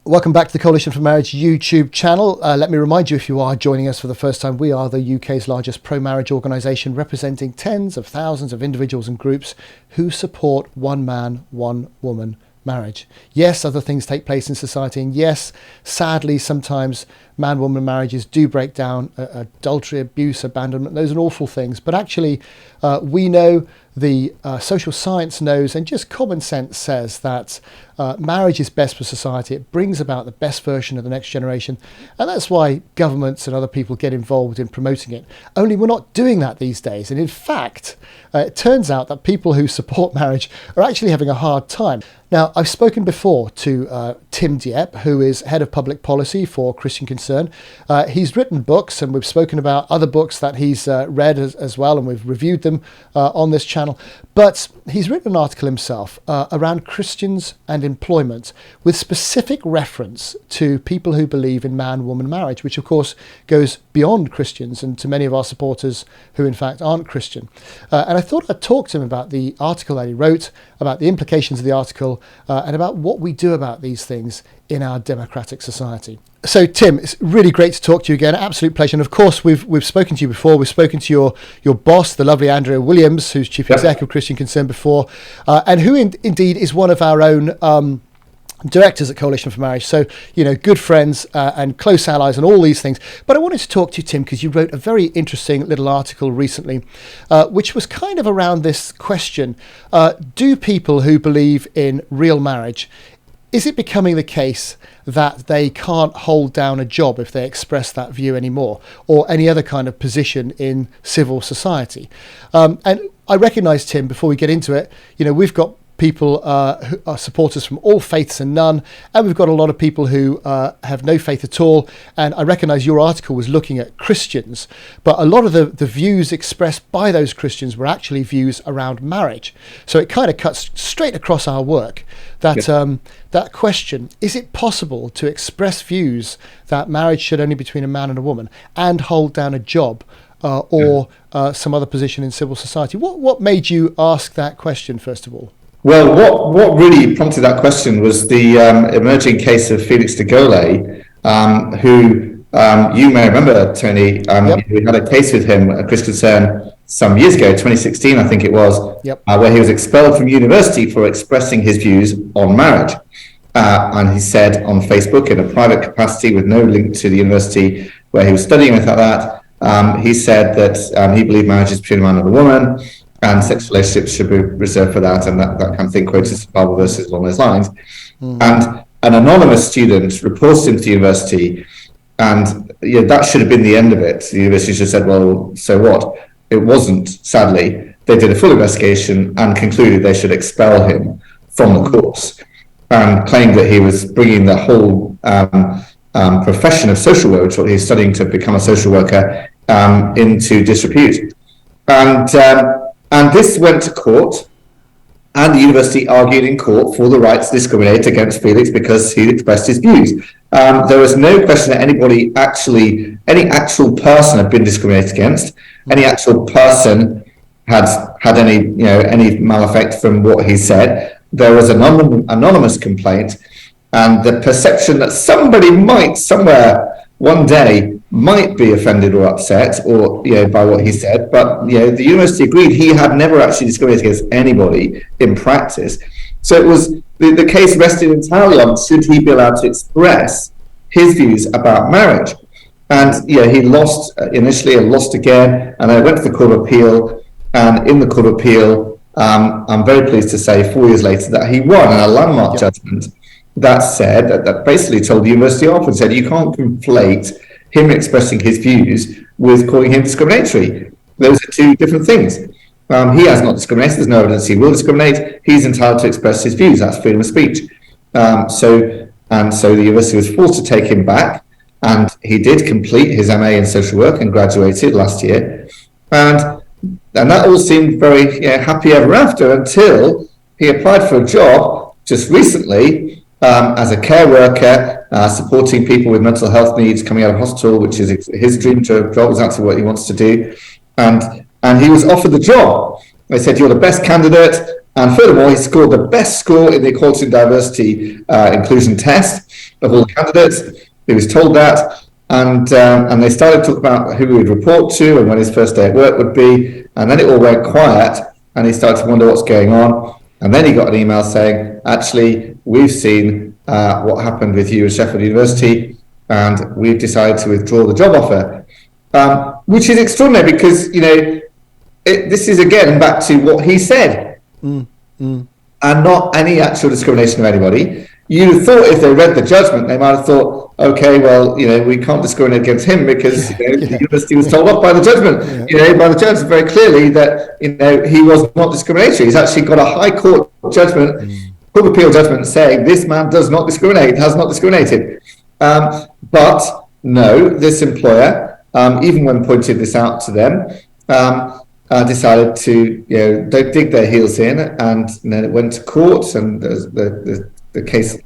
Welcome back to the Coalition for Marriage YouTube channel. Let me remind you, if you are joining us for the first time, we are the UK's largest pro-marriage organisation, representing tens of thousands of individuals and groups who support one man, one woman marriage. Yes, other things take place in society, and yes, sadly, sometimes man-woman marriages do break down. Adultery, abuse, abandonment, those are awful things. But actually, we know, the social science knows, and just common sense says that marriage is best for society. It brings about the best version of the next generation, and that's why governments and other people get involved in promoting it. Only we're not doing that these days, and in fact, it turns out that people who support marriage are actually having a hard time. Now, I've spoken before to Tim Dieppe, who is Head of Public Policy for Christian Concern. He's written books, and we've spoken about other books that he's read as well, and we've reviewed them on this channel. But he's written an article himself around Christians and employment, with specific reference to people who believe in man-woman marriage, which of course goes beyond Christians and to many of our supporters who in fact aren't Christian. And I thought I'd talk to him about the article that he wrote, about the implications of the article, and about what we do about these things in our democratic society. So Tim, it's really great to talk to you again. Absolute pleasure. And of course, we've spoken to you before. We've spoken to your boss, the lovely Andrea Williams, who's Chief Executive of Christian Concern before, and who indeed is one of our own directors at Coalition for Marriage. So, you know, good friends and close allies and all these things. But I wanted to talk to you, Tim, because you wrote a very interesting little article recently, which was kind of around this question. Do people who believe in real marriage, is it becoming the case that they can't hold down a job if they express that view anymore, or any other kind of position in civil society? And I recognise, Tim, before we get into it, you know, we've got people who are supporters from all faiths and none, and we've got a lot of people who have no faith at all. And I recognise your article was looking at Christians, but a lot of the views expressed by those Christians were actually views around marriage. So it kind of cuts straight across our work. That question, is it possible to express views that marriage should only be between a man and a woman and hold down a job or some other position in civil society? What made you ask that question, first of all? Well, what really prompted that question was the emerging case of Felix de Gaulle, who you may remember, Tony. We had a case with him at Christian Concern some years ago, 2016, I think it was, where he was expelled from university for expressing his views on marriage. And he said on Facebook, in a private capacity with no link to the university where he was studying, anything like that, he said that he believed marriage is between a man and a woman, and sexual relationships should be reserved for that, and that kind of thing, quoted Bible verses along those lines. And an anonymous student reported him to the university, and that should have been the end of it. The university should have said, well, so what? It wasn't, sadly. They did a full investigation and concluded they should expel him from the course, and claimed that he was bringing the whole profession of social work, which he's studying to become a social worker, into disrepute. And this went to court, and the university argued in court for the right to discriminate against Felix because he expressed his views. There was no question that any actual person had been discriminated against, any actual person had any maleffect from what he said. There was an anonymous complaint, and the perception that somebody might somewhere one day might be offended or upset or by what he said, but the university agreed he had never actually discriminated against anybody in practice. So it was the case rested entirely on should he be allowed to express his views about marriage. And he lost initially and lost again, and I went to the Court of Appeal, and in the Court of Appeal I'm very pleased to say 4 years later that he won in a landmark judgment that said that basically told the university off and said you can't conflate him expressing his views with calling him discriminatory. Those are two different things. He has not discriminated. There's no evidence he will discriminate. He's entitled to express his views. That's freedom of speech. So the university was forced to take him back, and he did complete his MA in social work and graduated last year. And that all seemed very happy ever after until he applied for a job just recently as a care worker, supporting people with mental health needs coming out of hospital, which is his dream job, exactly what he wants to do. And he was offered the job. They said, you're the best candidate. And furthermore, he scored the best score in the Equality and Diversity Inclusion test. of all the candidates. He was told that, and they started to talk about who he would report to and when his first day at work would be, and then it all went quiet, and he started to wonder what's going on, and then he got an email saying, actually, we've seen what happened with you at Sheffield University, and we've decided to withdraw the job offer, which is extraordinary because, this is again back to what he said, and not any actual discrimination of anybody. You thought if they read the judgment, they might have thought, okay, well, we can't discriminate against him because the university was told off by the judgment, by the judge very clearly that he was not discriminatory. He's actually got a high court judgment, court of appeal judgment saying this man does not discriminate, has not discriminated. But no, this employer, even when pointed this out to them, decided to dig their heels in, and then it went to court, and the case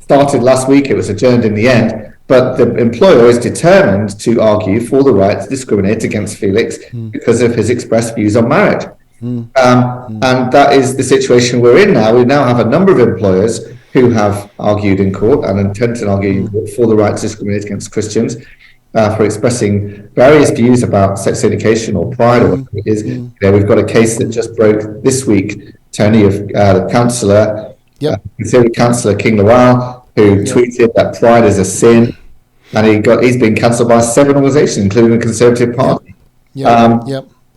started last week. It was adjourned in the end, but the employer is determined to argue for the right to discriminate against Felix because of his expressed views on marriage. And that is the situation we're in now. We now have a number of employers who have argued in court and intend to argue in court for the right to discriminate against Christians for expressing various views about sex education or pride or whatever it is. We've got a case that just broke this week, Tony, of the councillor, Conservative councillor King Lawal, who tweeted that pride is a sin, and he's been cancelled by 7 organisations, including the Conservative Party.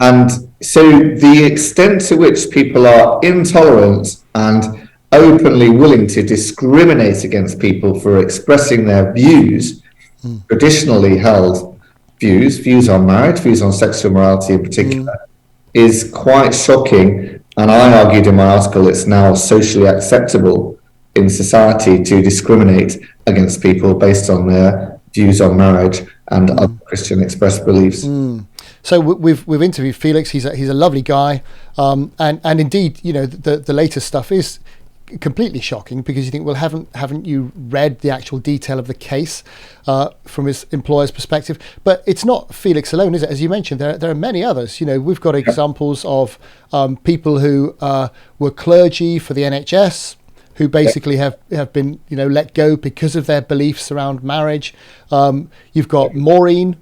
And so the extent to which people are intolerant and openly willing to discriminate against people for expressing their views, traditionally held views on marriage, views on sexual morality in particular, is quite shocking. And I argued in my article it's now socially acceptable in society to discriminate against people based on their views on marriage and other Christian expressed beliefs. So we've interviewed Felix. He's a lovely guy, and indeed, the latest stuff is completely shocking because you think, well, haven't you read the actual detail of the case from his employer's perspective? But it's not Felix alone, is it? As you mentioned, there are many others. We've got examples of people who were clergy for the NHS who basically have been let go because of their beliefs around marriage. You've got Maureen,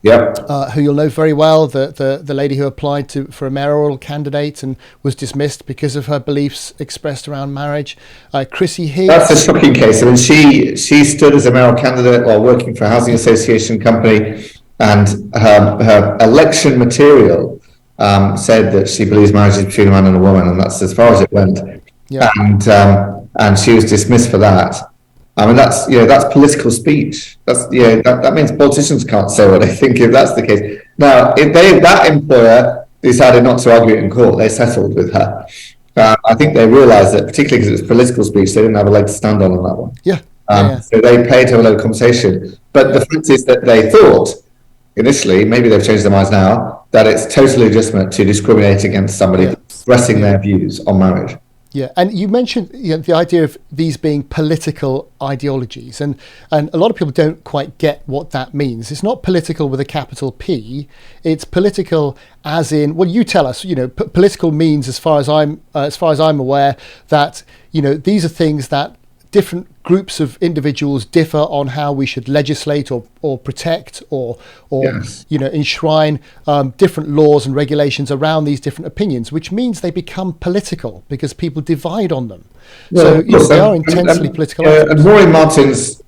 who you'll know very well, the lady who applied for a mayoral candidate and was dismissed because of her beliefs expressed around marriage. Chrissy Higgs. That's a shocking case. I mean, she stood as a mayoral candidate while working for a housing association company, and her election material said that she believes marriage is between a man and a woman, and that's as far as it went. And she was dismissed for that. I mean, that's political speech. That means politicians can't say what they think if that's the case. Now, if that employer decided not to argue it in court, they settled with her. I think they realised that, particularly because it was political speech, they didn't have a leg to stand on that one. So they paid her a low compensation. But the fact is that they thought initially, maybe they've changed their minds now, that it's totally legitimate to discriminate against somebody expressing their views on marriage. Yeah, and you mentioned the idea of these being political ideologies, and a lot of people don't quite get what that means. It's not political with a capital P. It's political as in, well, you tell us. Political means, as far as I'm aware, that these are things that different groups of individuals differ on how we should legislate or protect or enshrine different laws and regulations around these different opinions, which means they become political because people divide on them. So they are intensely political. And Maureen Martin's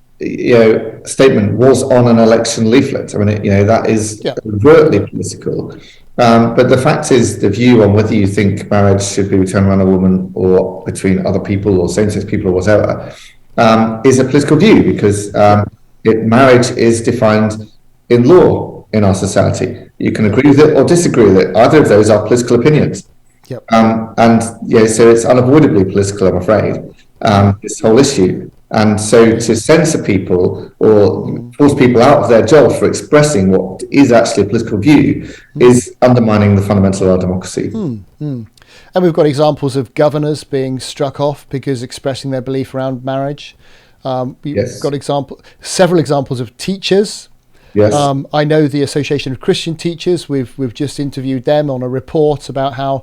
statement was on an election leaflet. I mean, that is overtly political. But the fact is, the view on whether you think marriage should be between a man and a woman or between other people or same-sex people or whatever is a political view because marriage is defined in law in our society. You can agree with it or disagree with it. Either of those are political opinions. So it's unavoidably political, I'm afraid, this whole issue. And so to censor people or force people out of their job for expressing what is actually a political view is undermining the fundamental of our democracy. And we've got examples of governors being struck off because expressing their belief around marriage. We've got several examples of teachers Yes. I know the Association of Christian Teachers. We've just interviewed them on a report about how,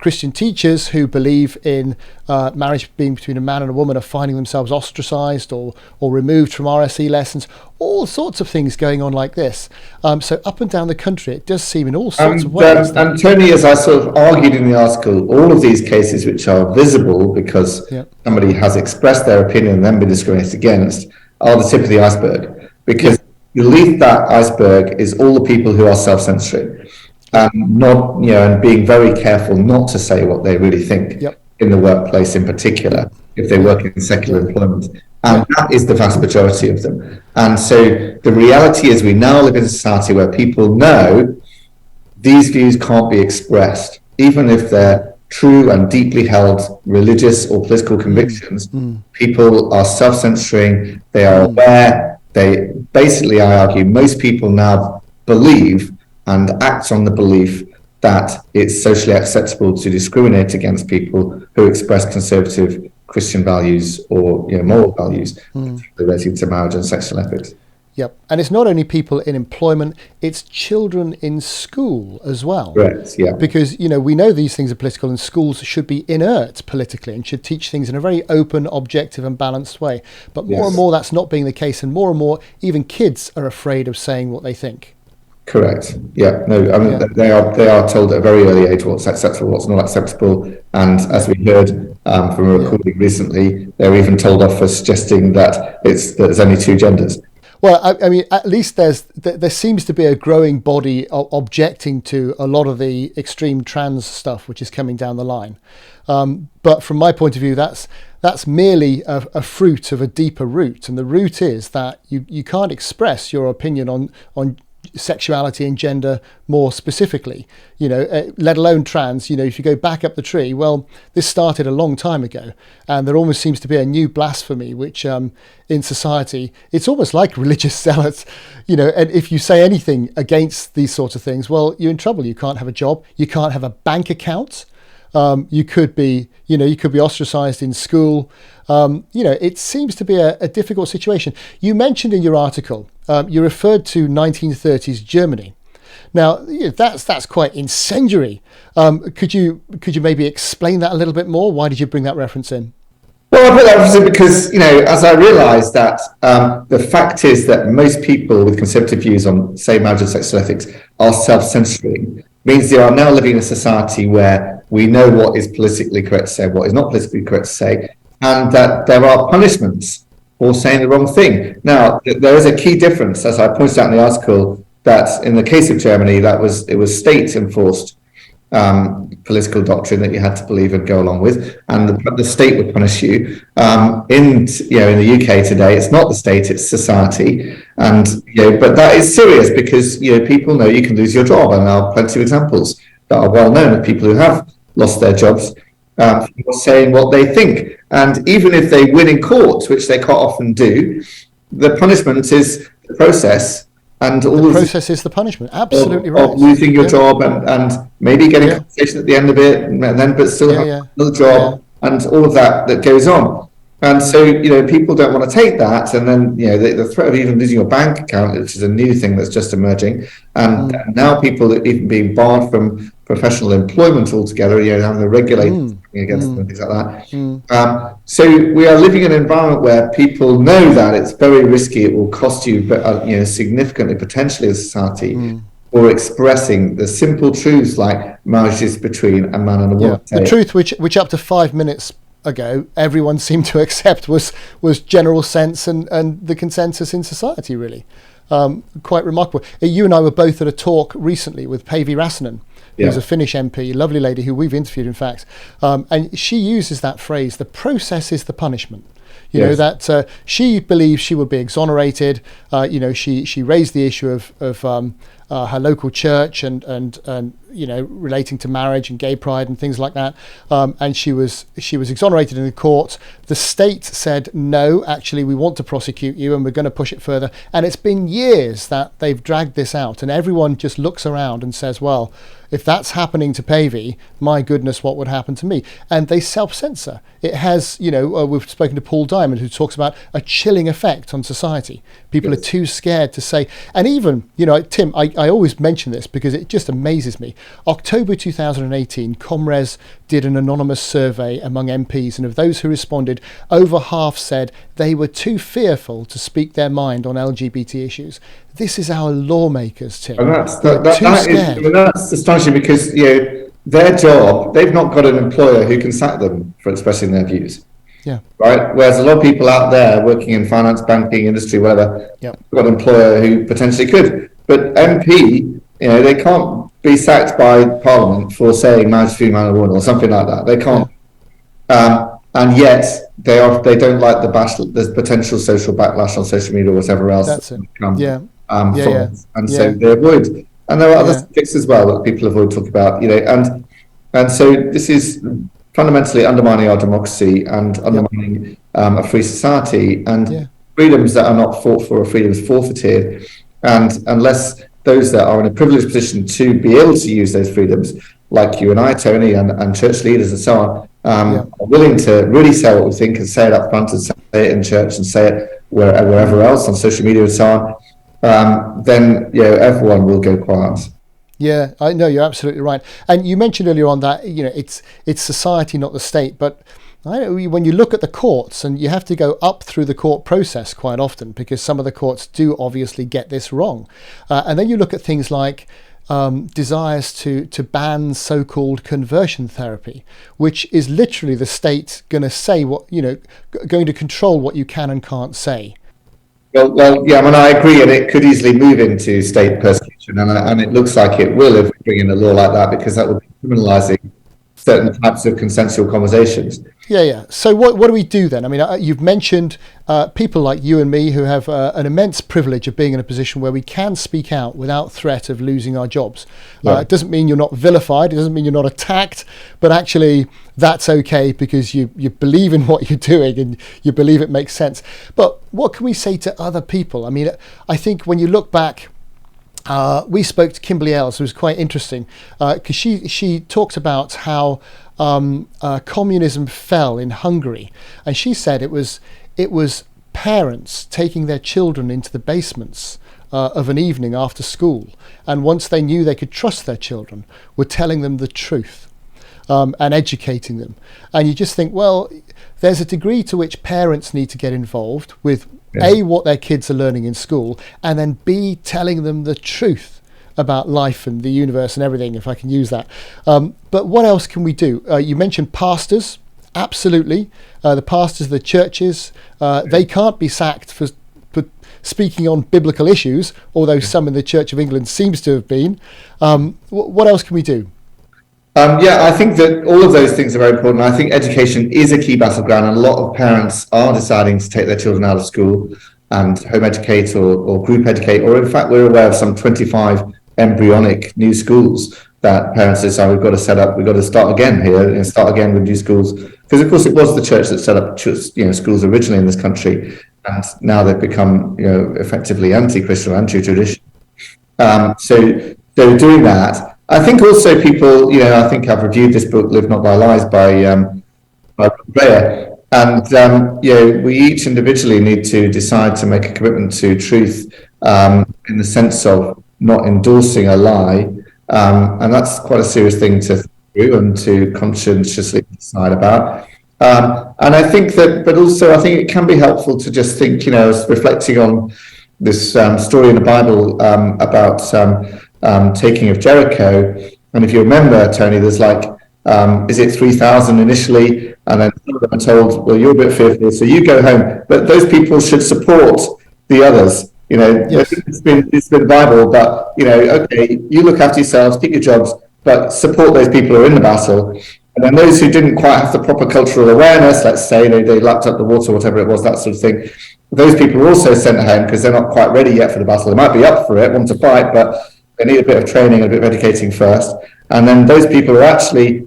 Christian teachers who believe in marriage being between a man and a woman are finding themselves ostracized or removed from RSE lessons. All sorts of things going on like this. So up and down the country, it does seem in all sorts of ways. And Tony, as I sort of argued in the article, all of these cases which are visible because somebody has expressed their opinion and then been discriminated against are the tip of the iceberg. Because beneath that iceberg is all the people who are self-censoring and not, and being very careful not to say what they really think in the workplace, in particular, if they work in secular employment. And that is the vast majority of them. And so the reality is we now live in a society where people know these views can't be expressed, even if they're true and deeply held religious or political convictions. People are self-censoring, they are aware. They basically, I argue, most people now believe and act on the belief that it's socially acceptable to discriminate against people who express conservative Christian values or moral values relating to marriage and sexual ethics. Yep. And it's not only people in employment, it's children in school as well. Correct, yeah. Because, we know these things are political and schools should be inert politically and should teach things in a very open, objective and balanced way. But more and more that's not being the case, and more even kids are afraid of saying what they think. Correct. Yeah. No, I mean, they are told at a very early age what's acceptable, what's not acceptable. And as we heard from a recording recently, they're even told off for suggesting that there's only two genders. Well, I mean, at least there seems to be a growing body objecting to a lot of the extreme trans stuff which is coming down the line. But from my point of view, that's merely a fruit of a deeper root. And the root is that you can't express your opinion on sexuality and gender more specifically, let alone trans. If you go back up the tree, well, this started a long time ago, and there almost seems to be a new blasphemy which in society, it's almost like religious zealots, and if you say anything against these sorts of things, well, you're in trouble. You can't have a job, you can't have a bank account, you could be ostracized in school. It seems to be a difficult situation. You mentioned in your article, you referred to 1930s Germany. Now, that's quite incendiary. Could you maybe explain that a little bit more? Why did you bring that reference in? Well, I put that reference in because, as I realised that the fact is that most people with conservative views on, say, marriage and sexual ethics are self-censoring, means they are now living in a society where we know what is politically correct to say, what is not politically correct to say, and that there are punishments for saying the wrong thing. Now, there is a key difference, as I pointed out in the article, that in the case of Germany, it was state-enforced political doctrine that you had to believe and go along with, and the state would punish you. In the UK today, it's not the state, it's society, and but that is serious because people know you can lose your job, and there are plenty of examples that are well known of people who have lost their jobs for saying what they think. And even if they win in court, which they quite often do, the punishment is the process. And all the process is the punishment. Absolutely right. Of losing your job and maybe getting compensation at the end of it, and then but still have another job and all of that goes on. And so people don't want to take that, and then the threat of even losing your bank account, which is a new thing that's just emerging, and now people are even being barred from professional employment altogether, having the regulators against them and things like that. So we are living in an environment where people know that it's very risky, it will cost you significantly, potentially, as a society, for expressing the simple truths like marriage is between a man and a woman. The truth which up to 5 minutes ago everyone seemed to accept was general sense and the consensus in society, really. Quite remarkable. You and I were both at a talk recently with Päivi Räsänen, who's a Finnish MP, a lovely lady who we've interviewed, in fact, and she uses that phrase, the process is the punishment. That she believes she would be exonerated. She raised the issue of her local church and relating to marriage and gay pride and things like that. And she was exonerated in the court. The state said, no, actually, we want to prosecute you and we're going to push it further. And it's been years that they've dragged this out, and everyone just looks around and says, well, if that's happening to Päivi, my goodness, what would happen to me? And they self-censor. It has, we've spoken to Paul Paul Diamond, who talks about a chilling effect on society. People are too scared to say, and even, Tim, I always mention this because it just amazes me. October 2018, Comres did an anonymous survey among MPs, and of those who responded, over half said they were too fearful to speak their mind on LGBT issues. This is our lawmakers, Tim. And that's astonishing because, their job, they've not got an employer who can sack them for expressing their views. Yeah. Right. Whereas a lot of people out there working in finance, banking, industry, whatever, got an employer who potentially could. But MP, they can't be sacked by Parliament for saying marriage between man and woman or something like that. They can't. And yet they don't like the potential social backlash on social media or whatever else. That's it. So they avoid. And there are other subjects as well that people avoid talking about. And so this is fundamentally undermining our democracy and undermining a free society, and freedoms that are not fought for are freedoms forfeited. And unless those that are in a privileged position to be able to use those freedoms, like you and I, Tony, and church leaders and so on, are willing to really say what we think and say it up front and say it in church and say it wherever else on social media and so on, then everyone will go quiet. Yeah, I know, you're absolutely right. And you mentioned earlier on that it's society, not the state. But when you look at the courts, and you have to go up through the court process quite often because some of the courts do obviously get this wrong. And then you look at things like desires to ban so-called conversion therapy, which is literally the state going to say going to control what you can and can't say. Well, yeah, I agree, and it could easily move into state persecution, and it looks like it will if we bring in a law like that, because that would be criminalising certain types of consensual conversations. Yeah. So what do we do then? I mean, you've mentioned people like you and me who have an immense privilege of being in a position where we can speak out without threat of losing our jobs. It doesn't mean you're not vilified. It doesn't mean you're not attacked. But actually, that's okay because you believe in what you're doing and you believe it makes sense. But what can we say to other people? I mean, I think when you look back, we spoke to Kimberly Ells, who was quite interesting because she talked about how communism fell in Hungary, and she said it was parents taking their children into the basements of an evening after school, and once they knew they could trust their children, were telling them the truth and educating them. And you just think, well, there's a degree to which parents need to get involved with A, what their kids are learning in school, and then B, telling them the truth about life and the universe and everything, if I can use that. But what else can we do? You mentioned pastors. Absolutely. The pastors of the churches, they can't be sacked for speaking on biblical issues, although some in the Church of England seems to have been. What else can we do? I think that all of those things are very important. I think education is a key battleground, and a lot of parents are deciding to take their children out of school and home educate or group educate, or in fact, we're aware of some 25 embryonic new schools that parents decide we've got to start again here and start again with new schools. Because of course it was the church that set up schools originally in this country, and now they've become effectively anti-Christian, anti-tradition. So doing that. I think also people, I think I've reviewed this book, Live Not by Lies, by Blair, and we each individually need to decide to make a commitment to truth in the sense of not endorsing a lie, and that's quite a serious thing to do and to conscientiously decide about. And I think that, but also I think it can be helpful to just think, reflecting on this story in the Bible about taking of Jericho. And if you remember, Tony, there's is it 3,000 initially? And then some of them are told, well, you're a bit fearful, so you go home. But those people should support the others. Yes. It's been the Bible, but, okay, you look after yourselves, keep your jobs, but support those people who are in the battle. And then those who didn't quite have the proper cultural awareness, let's say, they lapped up the water, whatever it was, that sort of thing. Those people are also sent home because they're not quite ready yet for the battle. They might be up for it, want to fight, but they need a bit of training, a bit of educating first. And then those people who are actually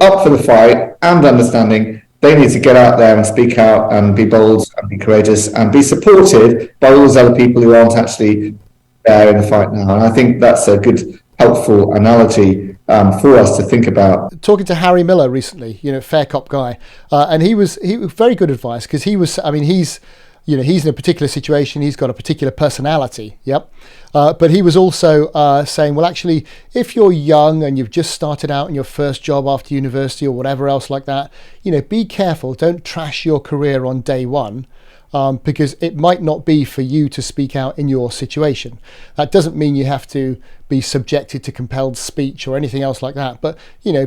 up for the fight and understanding, they need to get out there and speak out and be bold and be courageous and be supported by all those other people who aren't actually there in the fight now. And I think that's a good, helpful analogy for us to think about. Talking to Harry Miller recently, fair cop guy, and he was very good advice, because he's in a particular situation, he's got a particular personality, but he was also saying, well, actually, if you're young and you've just started out in your first job after university or whatever else like that, be careful, don't trash your career on day one. Because it might not be for you to speak out in your situation. That doesn't mean you have to be subjected to compelled speech or anything else like that, but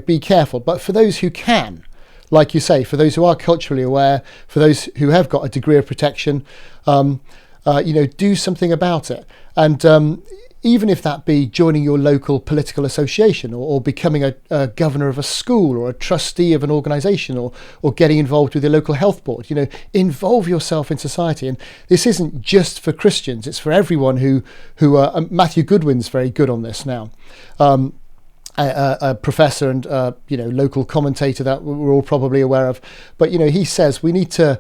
be careful. But for those who can, like you say, for those who are culturally aware, for those who have got a degree of protection, do something about it. And even if that be joining your local political association, or becoming a governor of a school, or a trustee of an organisation, or getting involved with your local health board, involve yourself in society. And this isn't just for Christians, it's for everyone who Matthew Goodwin's very good on this now. A professor and local commentator that we're all probably aware of, but he says we need to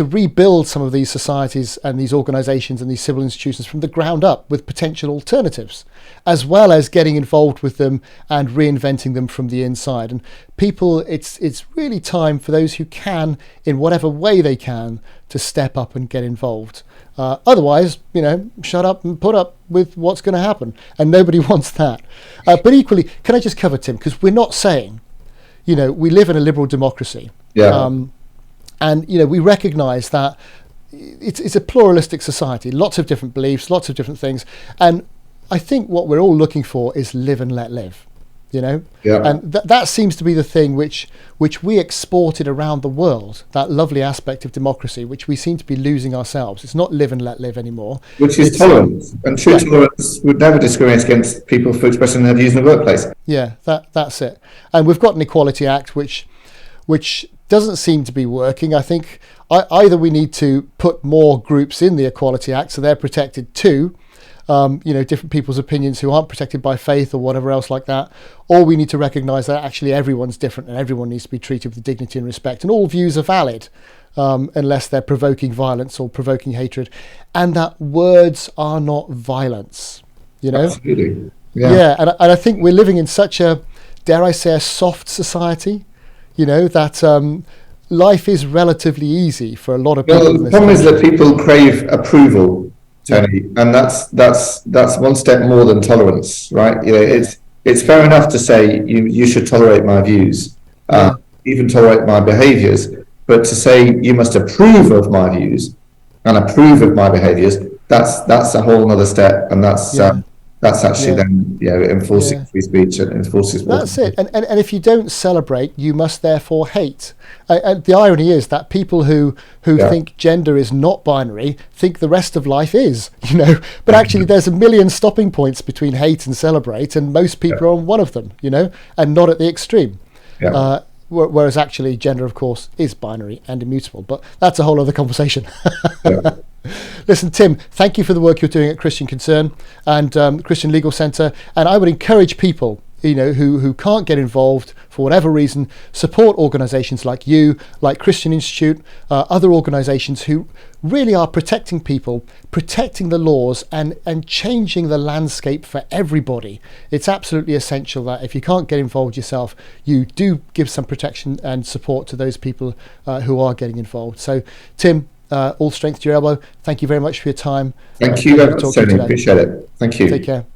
rebuild some of these societies and these organisations and these civil institutions from the ground up with potential alternatives, as well as getting involved with them and reinventing them from the inside. And people, it's really time for those who can, in whatever way they can, to step up and get involved. Otherwise, shut up and put up with what's going to happen, and nobody wants that. But equally, can I just cover, Tim, because we're not saying, we live in a liberal democracy. Yeah. And we recognise that it's a pluralistic society, lots of different beliefs, lots of different things, and I think what we're all looking for is live and let live, Yeah. And that seems to be the thing which we exported around the world, that lovely aspect of democracy, which we seem to be losing ourselves. It's not live and let live anymore. Which is tolerance, and true tolerance would never discriminate against people for expressing their views in the workplace. Yeah, that's it. And we've got an Equality Act which doesn't seem to be working. I think either we need to put more groups in the Equality Act so they're protected too, different people's opinions who aren't protected by faith or whatever else like that, or we need to recognise that actually everyone's different and everyone needs to be treated with dignity and respect, and all views are valid unless they're provoking violence or provoking hatred, and that words are not violence. Absolutely. Yeah, and I think we're living in such a, dare I say, a soft society. That life is relatively easy for a lot of people. Well, the problem is that people crave approval, Tony, and that's one step more than tolerance, right? It's fair enough to say you should tolerate my views, even tolerate my behaviours, but to say you must approve of my views and approve of my behaviours, that's a whole other step, and that's actually then enforcing free speech and enforces. That's it. And if you don't celebrate, you must therefore hate. And the irony is that people who think gender is not binary think the rest of life is. But actually, there's a million stopping points between hate and celebrate, and most people are on one of them. And not at the extreme. Yeah. Whereas actually, gender, of course, is binary and immutable. But that's a whole other conversation. Yeah. Listen, Tim, thank you for the work you're doing at Christian Concern and Christian Legal Centre. And I would encourage people, who can't get involved for whatever reason, support organisations like you, like Christian Institute, other organisations who really are protecting people, protecting the laws and changing the landscape for everybody. It's absolutely essential that if you can't get involved yourself, you do give some protection and support to those people who are getting involved. So, Tim, all strength to your elbow. Thank you very much for your time. Thank you very much, Tony. Appreciate it. Thank you. Take care.